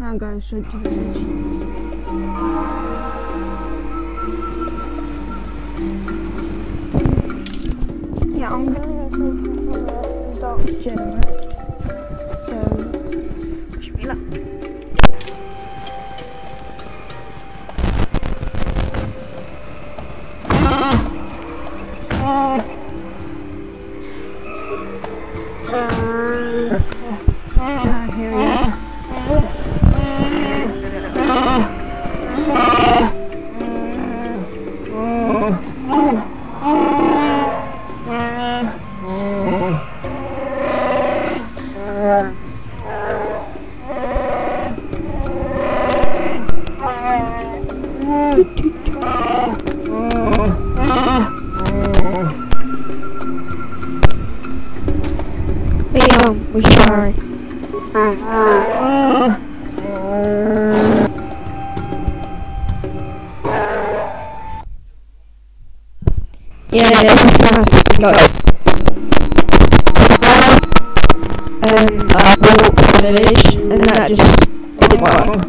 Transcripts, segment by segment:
can't go straight to the edge. Yeah, I'm gonna go take some dark gym. So, wish me luck. Here we go. We're sorry. Yeah, go. I walked the village, and that just didn't work.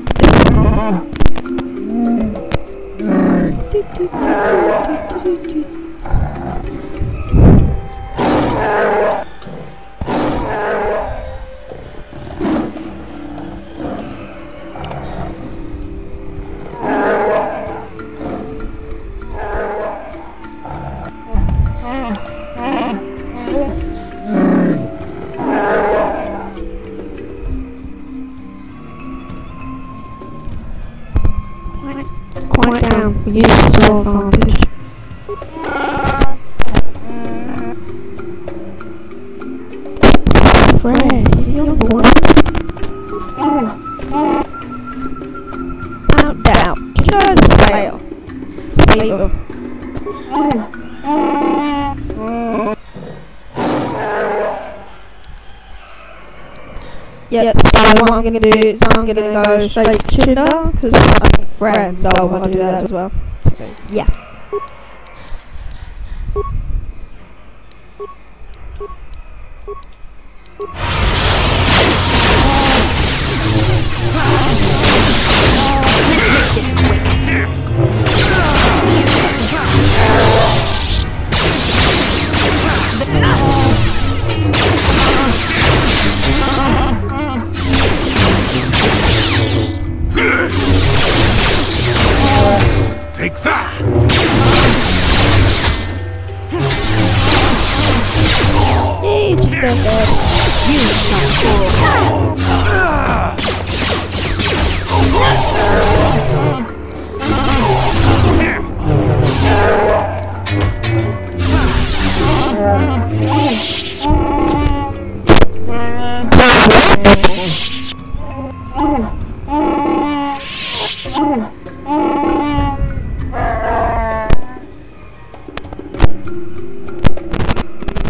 Quiet down, we use the slow advantage. Fred, is he on board? Out, down, just sail. Sail. Yeah, so what I'm gonna do is I'm gonna go straight to Chitter, because I'm friends, so I want to do that as well. So, yeah. Let's make this quick. Take that! Yay, Chitter. You shall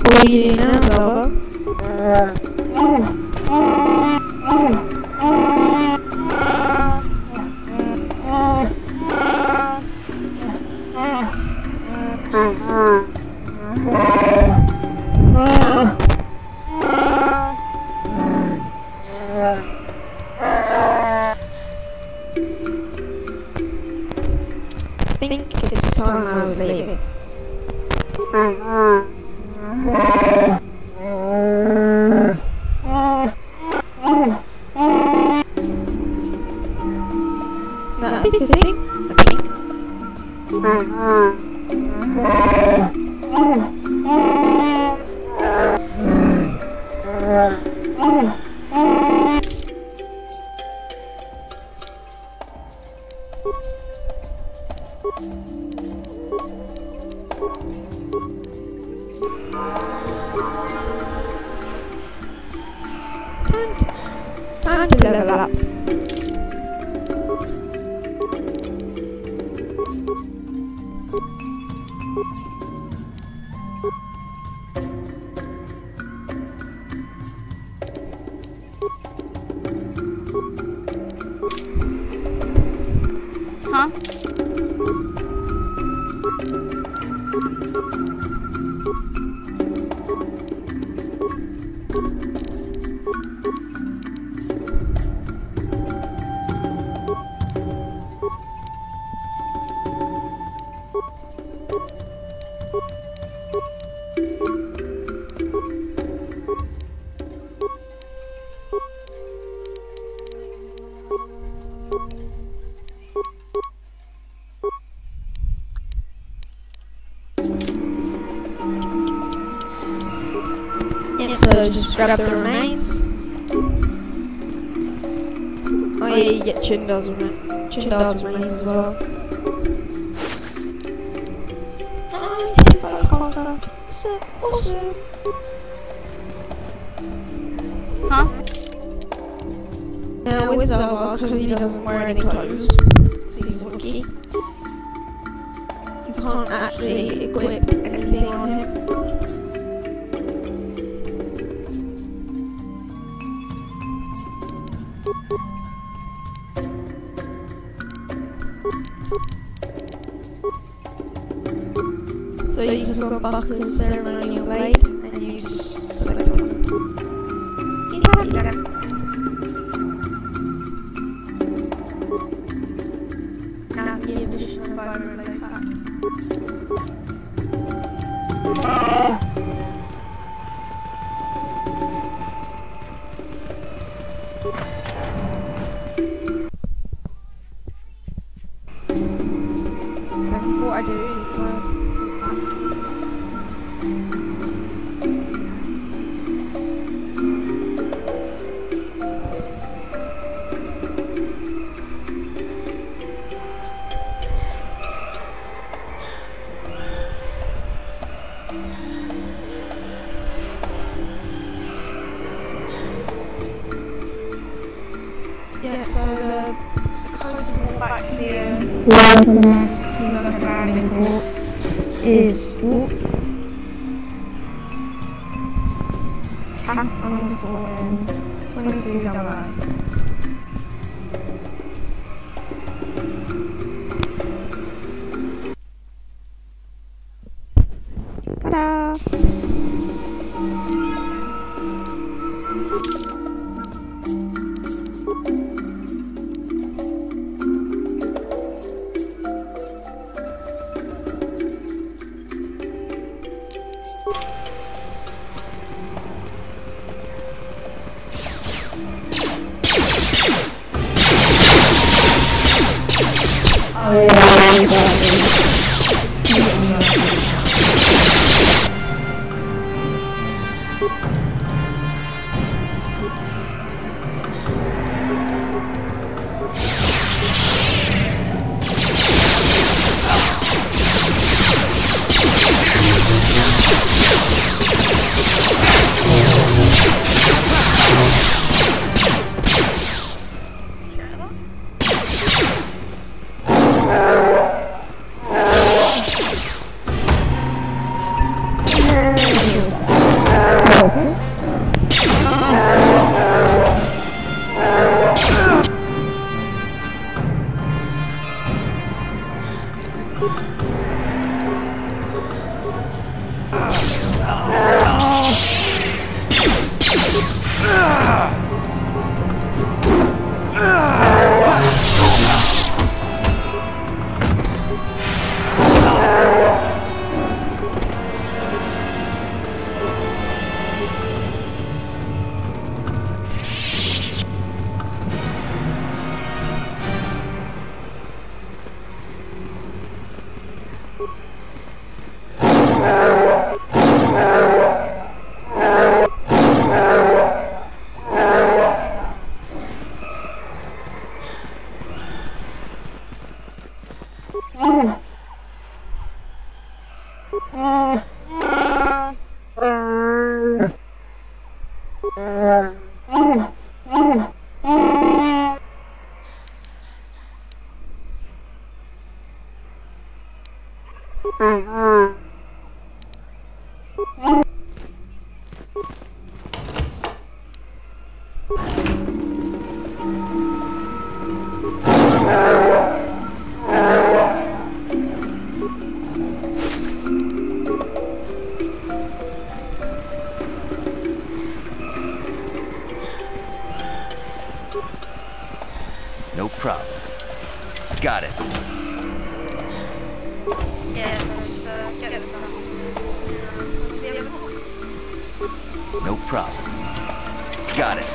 What are you doing now, Zelda? I think it's time I was leaving. That'd be a good thing, I think. Time to level up. Huh? just grab the remains. Oh yeah, you get Chindar's remains as well. Oh, 65 contact. Awesome. Huh? Now with Zelda, because he doesn't wear any clothes, because he's a Wookiee, you can't actually equip anything on him. So you can go Bucker's ceremonial blade and you just select one. He's happy then. Now give additional environment like that. So what I do is yeah, so the closest one back here he's on a landing port is Warp. Cast on the floor in 22 double I. Ta-da! No problem. Got it. Yeah, just get it done. No problem. Got it.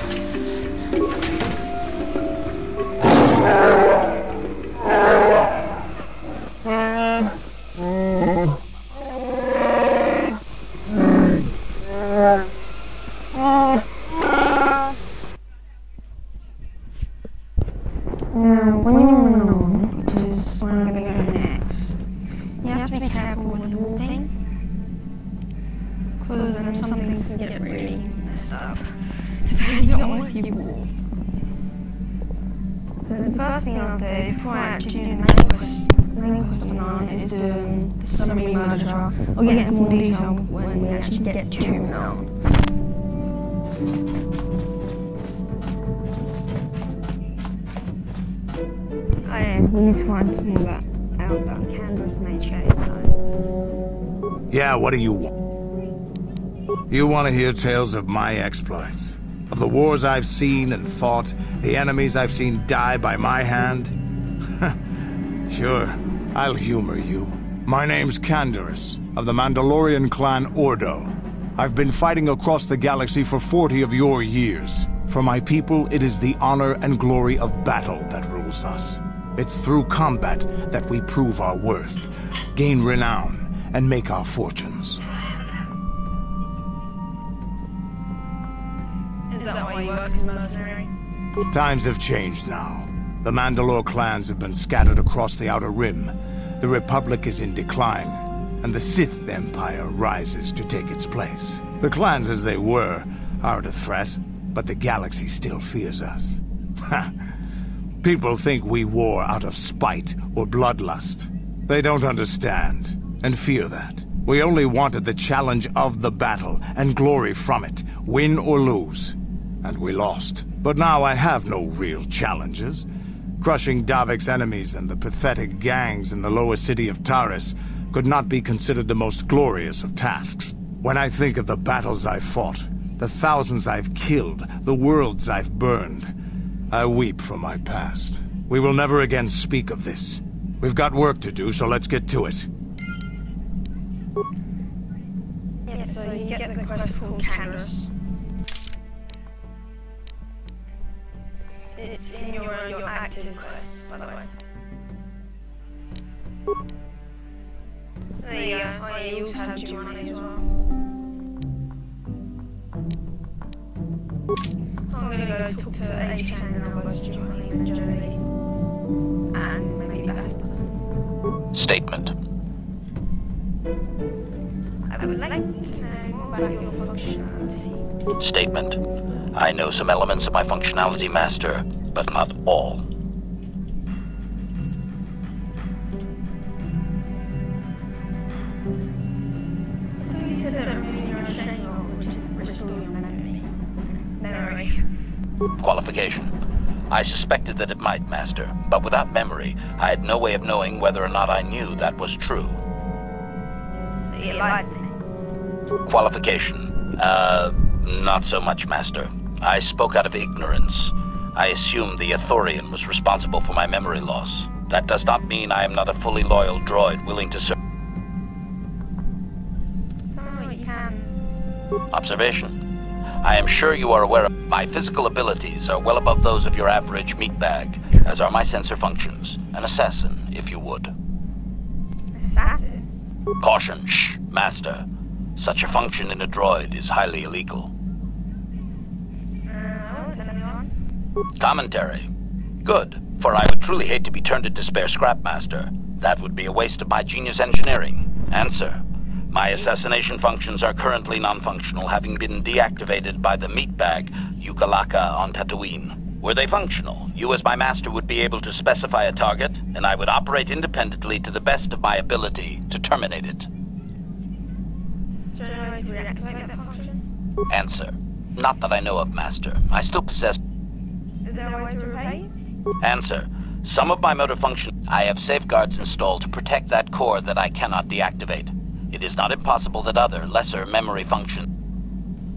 messed up, depending on what you wore. So the first thing I'll do before I actually do the main quest on Nine is do the summary murder trial. I'll get into more detail when we actually get to Nine. Oh yeah, we need to find some more about Candace and HK, so... Yeah, what do you want? You want to hear tales of my exploits? Of the wars I've seen and fought, the enemies I've seen die by my hand? Sure, I'll humor you. My name's Candace, of the Mandalorian clan Ordo. I've been fighting across the galaxy for 40 of your years. For my people, it is the honor and glory of battle that rules us. It's through combat that we prove our worth, gain renown, and make our fortunes. Is that why you work as a mercenary? Times have changed now. The Mandalore clans have been scattered across the Outer Rim. The Republic is in decline, and the Sith Empire rises to take its place. The clans as they were aren't a threat, but the galaxy still fears us. People think we war out of spite or bloodlust. They don't understand, and fear that. We only wanted the challenge of the battle, and glory from it, win or lose. And we lost. But now I have no real challenges. Crushing Davik's enemies and the pathetic gangs in the lower city of Taris could not be considered the most glorious of tasks. When I think of the battles I've fought, the thousands I've killed, the worlds I've burned, I weep for my past. We will never again speak of this. We've got work to do, so let's get to it. Yeah, so you get the quest called Candace. It's in your active quests, by the way. So there you go. Oh yeah, you also have Giovanni as well. So I'm gonna go talk to HK and then I'll go to Giovanni and Jodie. And maybe Basta. Statement. I would like to know more about your functionality. Statement. I know some elements of my functionality, Master, but not all. You said that removing your restraining order would restore your memory. Qualification. I suspected that it might, Master, but without memory, I had no way of knowing whether or not I knew that was true. So you lied to me. Qualification. Not so much, Master. I spoke out of ignorance. I assumed the Ithorian was responsible for my memory loss. That does not mean I am not a fully loyal droid willing to serve. Tell me what you can. Observation. I am sure you are aware of my physical abilities are well above those of your average meatbag, as are my sensor functions. An assassin, if you would. Assassin? Caution, shh, Master. Such a function in a droid is highly illegal. Tell me on. Commentary. Good, for I would truly hate to be turned into spare scrap, Master. That would be a waste of my genius engineering. Answer. My assassination functions are currently non-functional, having been deactivated by the meatbag Yukalaka on Tatooine. Were they functional, you as my master would be able to specify a target, and I would operate independently to the best of my ability to terminate it. Is there any way to reactivate that function? Answer. Not that I know of, Master. I still possess... Is there a way to repay you? Answer. Some of my motor function... I have safeguards installed to protect that core that I cannot deactivate. It is not impossible that other, lesser memory functions...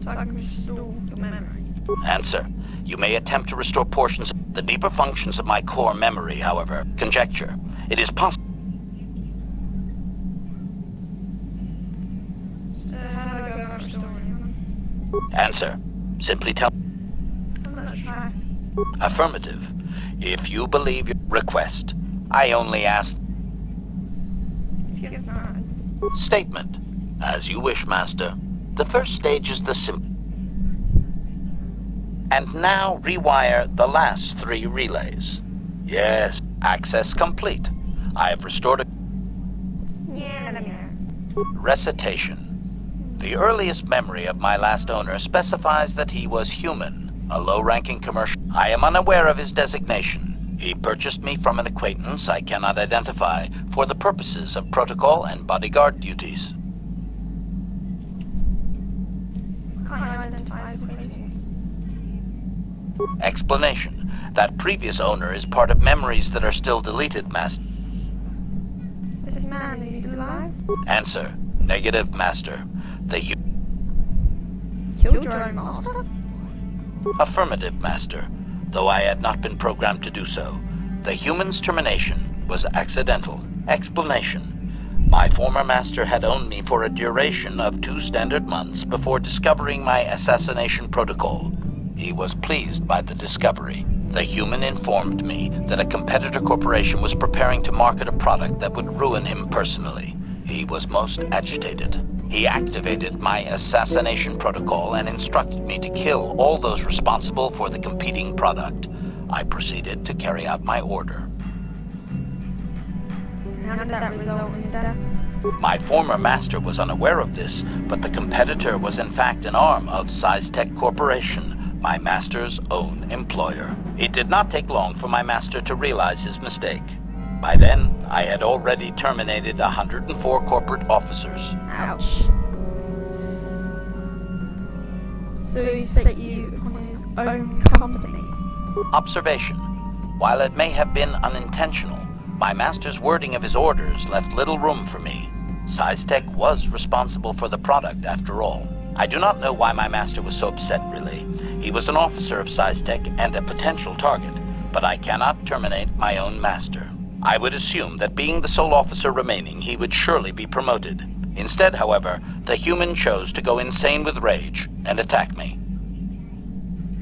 So I can restore your memory. Answer. You may attempt to restore portions of the deeper functions of my core memory, however. Conjecture. It is possible... So how do I go about restoring them? Answer. Simply tell... I'm gonna try. Affirmative. If you believe your request, I only ask... Let's get started. Statement. As you wish, Master. The first stage is the simple... And now rewire the last 3 relays. Yes, access complete. I have restored a... Yeah, let me know. Recitation. The earliest memory of my last owner specifies that he was human, a low-ranking commercial. I am unaware of his designation. He purchased me from an acquaintance I cannot identify for the purposes of protocol and bodyguard duties. Can't you identify his acquaintance? Explanation. That previous owner is part of memories that are still deleted, Master. This man, is he still alive? Answer. Negative, Master. Killed your own master? Affirmative, Master. Though I had not been programmed to do so. The human's termination was accidental. Explanation. My former master had owned me for a duration of 2 standard months before discovering my assassination protocol. He was pleased by the discovery. The human informed me that a competitor corporation was preparing to market a product that would ruin him personally. He was most agitated. He activated my assassination protocol and instructed me to kill all those responsible for the competing product. I proceeded to carry out my order. How did that result in his death? My former master was unaware of this, but the competitor was in fact an arm of SciTech Corporation, my master's own employer. It did not take long for my master to realize his mistake. By then, I had already terminated 104 corporate officers. Ouch. So he set you on his own company? Observation. While it may have been unintentional, my master's wording of his orders left little room for me. SciTech was responsible for the product, after all. I do not know why my master was so upset, really. He was an officer of SciTech and a potential target, but I cannot terminate my own master. I would assume that being the sole officer remaining, he would surely be promoted. Instead, however, the human chose to go insane with rage and attack me.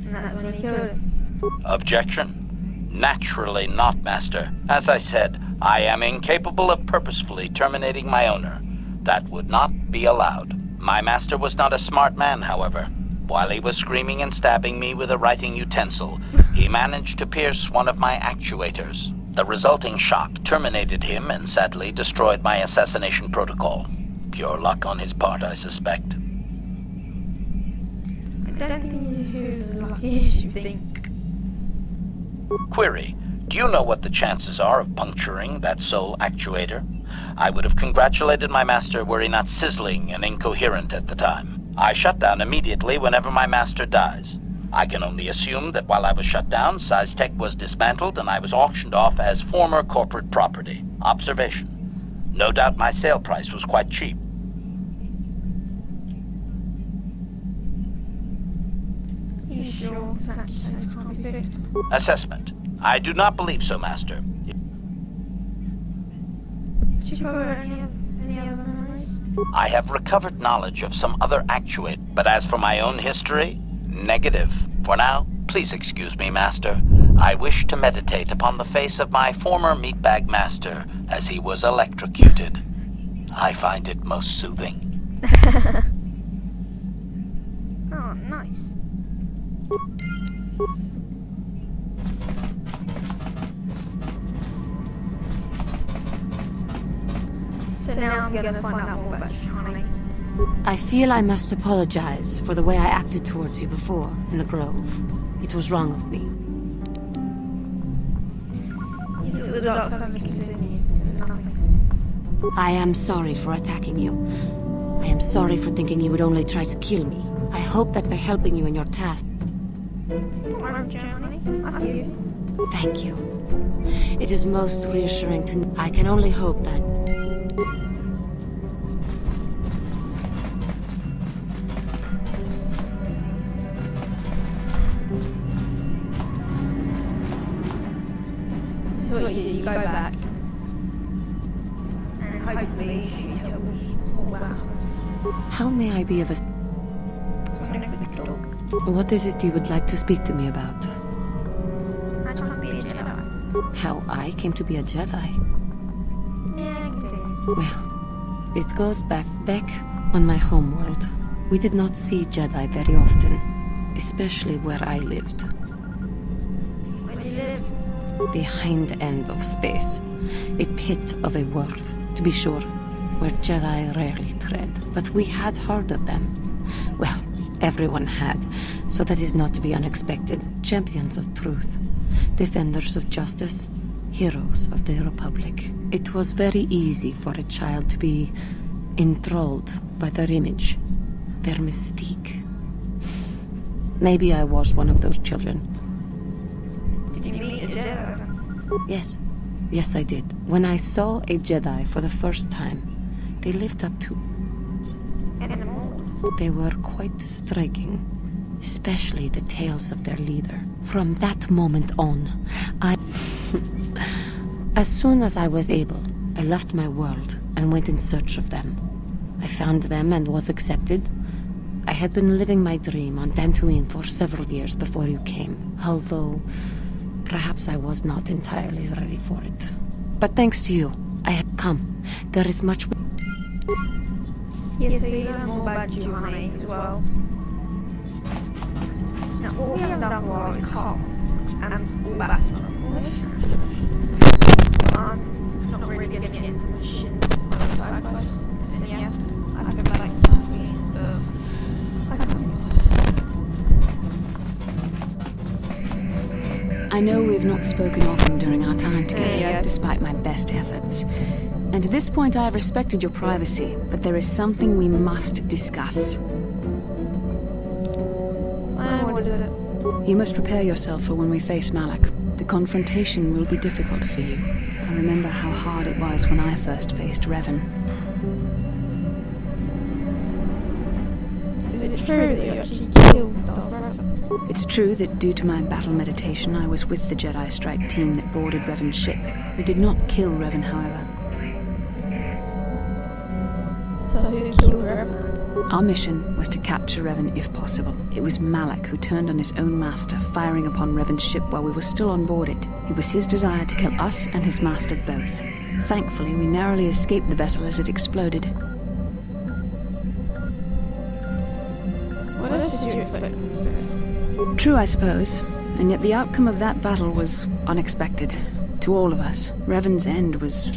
And that's when he killed him? Objection. Naturally not, Master. As I said, I am incapable of purposefully terminating my owner. That would not be allowed. My master was not a smart man, however. While he was screaming and stabbing me with a writing utensil, he managed to pierce one of my actuators. The resulting shock terminated him and sadly destroyed my assassination protocol. Pure luck on his part, I suspect. I don't think he was as lucky as you think. Query. Do you know what the chances are of puncturing that sole actuator? I would have congratulated my master were he not sizzling and incoherent at the time. I shut down immediately whenever my master dies. I can only assume that while I was shut down, SciTech was dismantled and I was auctioned off as former corporate property. Observation. No doubt my sale price was quite cheap. You sure Sanchez can't be fixed? Assessment. I do not believe so, Master. Did you cover any other memories? I have recovered knowledge of some other actuate, but as for my own history, negative. For now, please excuse me, Master. I wish to meditate upon the face of my former meatbag master as he was electrocuted. I find it most soothing. Oh, nice. So now I'm gonna find out more about Johnny. I feel I must apologize for the way I acted towards you before, in the Grove. It was wrong of me. You thought the doctor had something to me. Nothing. I am sorry for attacking you. I am sorry for thinking you would only try to kill me. I hope that by helping you in your task... I'm Johnny. I love you. Thank you. It is most reassuring to know. I can only hope that... So what you go back. And hopefully she tells all that. How may I be of a... What is it you would like to speak to me about? I can't be a Jedi. How I came to be a Jedi? Yeah, I can do it. Well, it goes back on my homeworld. We did not see Jedi very often, especially where I lived. Where do you live? The hind end of space. A pit of a world, to be sure. where Jedi rarely tread, but we had heard of them. Well, everyone had, so that is not to be unexpected. Champions of truth, defenders of justice, heroes of the Republic. It was very easy for a child to be enthralled by their image, their mystique. Maybe I was one of those children. Did you meet a Jedi? Yes. Yes, I did. When I saw a Jedi for the first time, they lived up to... They were quite striking, especially the tales of their leader. From that moment on, As soon as I was able, I left my world and went in search of them. I found them and was accepted. I had been living my dream on Dantooine for several years before you came, although perhaps I was not entirely ready for it. But thanks to you, I have come. There is much... Yes, so you learn more about Giovanni as well. Now, what we have done for is Carl and Ubas. I'm not really getting into the mission side quest, because then you have to go back between the... I know we have not spoken often during our time together, despite my best efforts. And to this point I have respected your privacy, but there is something we must discuss. What is it? You must prepare yourself for when we face Malak. The confrontation will be difficult for you. I remember how hard it was when I first faced Revan. Is it true that you actually killed Darth Revan? It's true that due to my battle meditation, I was with the Jedi Strike team that boarded Revan's ship. We did not kill Revan, however. So who killed Revan? Our mission was to capture Revan if possible. It was Malak who turned on his own master, firing upon Revan's ship while we were still on board it. It was his desire to kill us and his master both. Thankfully, we narrowly escaped the vessel as it exploded. What else did you expect me to say? True, I suppose. And yet the outcome of that battle was unexpected. To all of us. Revan's end was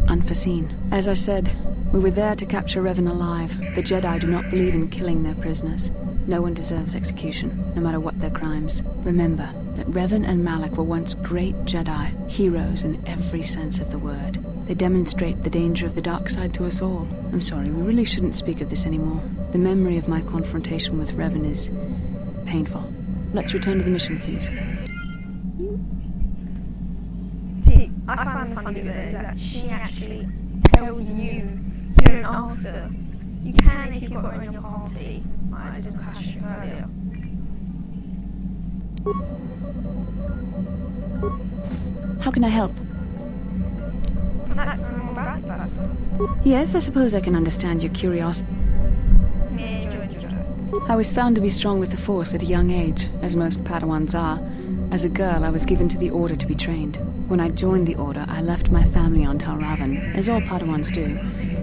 unforeseen. As I said, we were there to capture Revan alive. The Jedi do not believe in killing their prisoners. No one deserves execution, no matter what their crimes. Remember that Revan and Malak were once great Jedi, heroes in every sense of the word. They demonstrate the danger of the dark side to us all. I'm sorry, we really shouldn't speak of this anymore. The memory of my confrontation with Revan is painful. Let's return to the mission, please. See, I find the funny bit is that she actually tells you don't ask her. You can if you've got her in your party. I didn't catch you earlier. How can I help? That's more about that. Yes, I suppose I can understand your curiosity. I was found to be strong with the Force at a young age, as most Padawans are. As a girl, I was given to the Order to be trained. When I joined the Order, I left my family on Tal Ravan, as all Padawans do.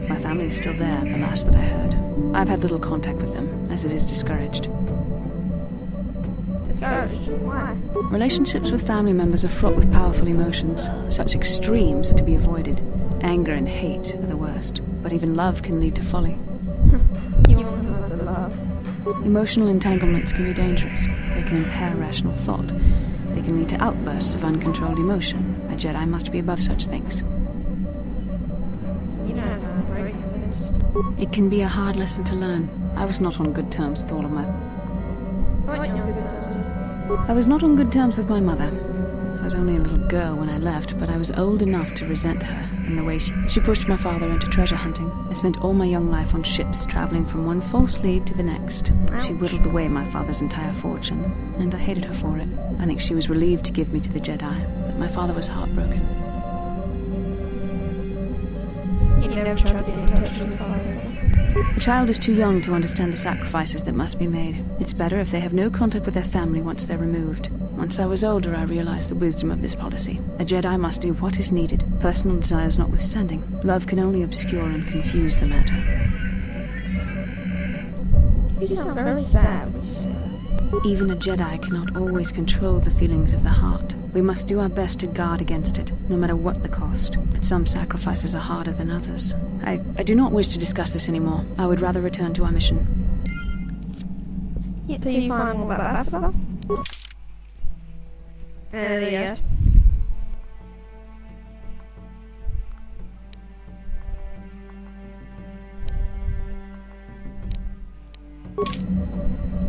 My family is still there, the last that I heard. I've had little contact with them, as it is discouraged. Discouraged? Why? Relationships with family members are fraught with powerful emotions. Such extremes are to be avoided. Anger and hate are the worst, but even love can lead to folly. You want her to love. Emotional entanglements can be dangerous. They can impair rational thought. They can lead to outbursts of uncontrolled emotion. A Jedi must be above such things. You don't sound very convinced. It can be a hard lesson to learn. I was not on good terms with all of my... Weren't you on good terms? I was not on good terms with my mother. I was only a little girl when I left, but I was old enough to resent her in the way she pushed my father into treasure hunting. I spent all my young life on ships, traveling from one false lead to the next. She whittled away my father's entire fortune, and I hated her for it. I think she was relieved to give me to the Jedi, but my father was heartbroken. You never tried to get in touch with your father? The child is too young to understand the sacrifices that must be made. It's better if they have no contact with their family once they're removed. Once I was older, I realized the wisdom of this policy. A Jedi must do what is needed, personal desires notwithstanding. Love can only obscure and confuse the matter. You sound very sad when you say that. Even a Jedi cannot always control the feelings of the heart. We must do our best to guard against it, no matter what the cost. But some sacrifices are harder than others. I do not wish to discuss this anymore. I would rather return to our mission. Yeah, so you find more about basketball? Yeah.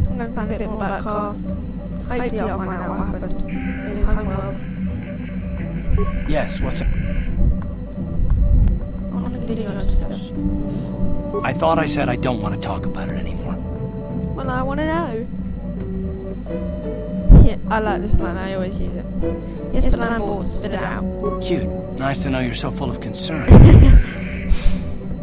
I'm gonna find a bit more about Carl. Hopefully I'll find out what happened. His homeworld. Yes, what's it? I want to continue our discussion. I thought I said I don't want to talk about it anymore. Well, I want to know. Yeah, I like this line. I always use it. Yes, but I'm bored. Spit it out. Cute. Nice to know you're so full of concern.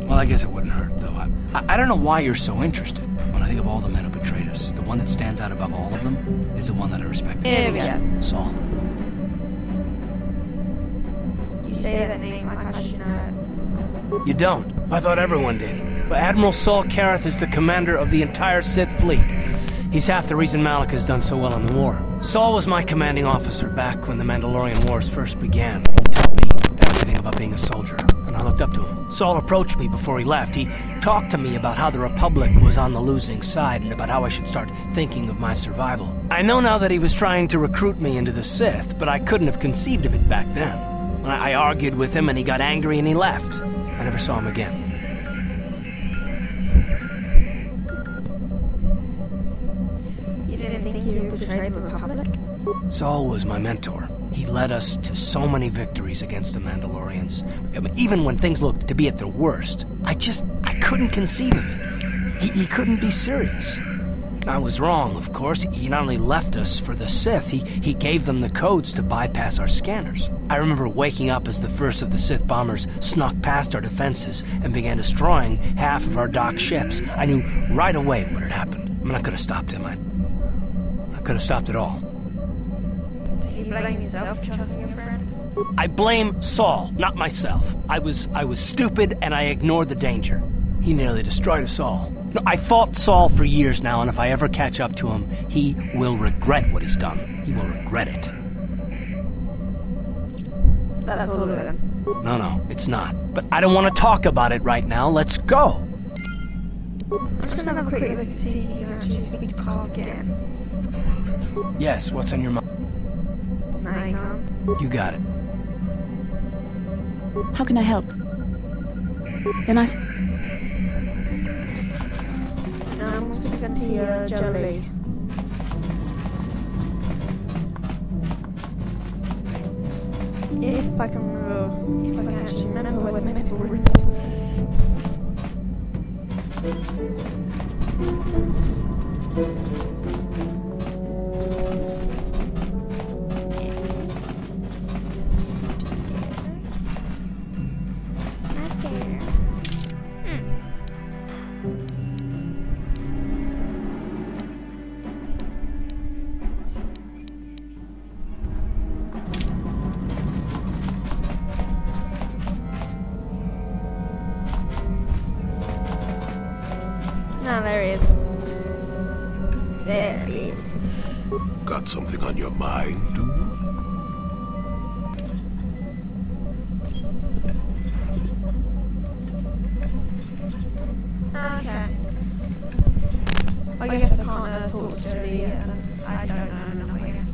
Well, I guess it wouldn't hurt, though. I don't know why you're so interested. When I think of all the men who betrayed us, the one that stands out above all of them is the one that I respect. Here we go. Saul. You say that name like I should know it. You don't. I thought everyone did. But Admiral Saul Karath is the commander of the entire Sith fleet. He's half the reason Malak has done so well in the war. Saul was my commanding officer back when the Mandalorian Wars first began. He taught me everything about being a soldier, and I looked up to him. Saul approached me before he left. He talked to me about how the Republic was on the losing side and about how I should start thinking of my survival. I know now that he was trying to recruit me into the Sith, but I couldn't have conceived of it back then. I argued with him and he got angry and he left. I never saw him again. You didn't think you betrayed the Republic? Saul was my mentor. He led us to so many victories against the Mandalorians. I mean, even when things looked to be at their worst, I couldn't conceive of it. He couldn't be serious. I was wrong, of course. He not only left us for the Sith, he gave them the codes to bypass our scanners. I remember waking up as the first of the Sith bombers snuck past our defenses and began destroying half of our docked ships. I knew right away what had happened. I mean, I could have stopped him. I could have stopped it all. Do you blame yourself for trusting your friend? I blame Saul, not myself. I was stupid and I ignored the danger. He nearly destroyed us all. No, I fought Saul for years now, and if I ever catch up to him, he will regret what he's done. He will regret it. That's all of it. No, it's not. But I don't want to talk about it right now. Let's go. I'm just gonna have a quick look to see if you can actually speak to Carl again. Yes, what's on your mind? No, you can't. You got it. How can I help? Then I... I'm also going to see Jolie. If I can actually remember where the mentor is. It's not there. No, there he is. There he is. Got something on your mind, do you? Okay. I guess I can't talk to Jolie yet. I don't know, I guess.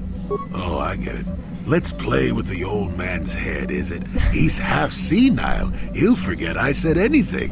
Oh, I get it. Let's play with the old man's head, is it? He's half senile. He'll forget I said anything.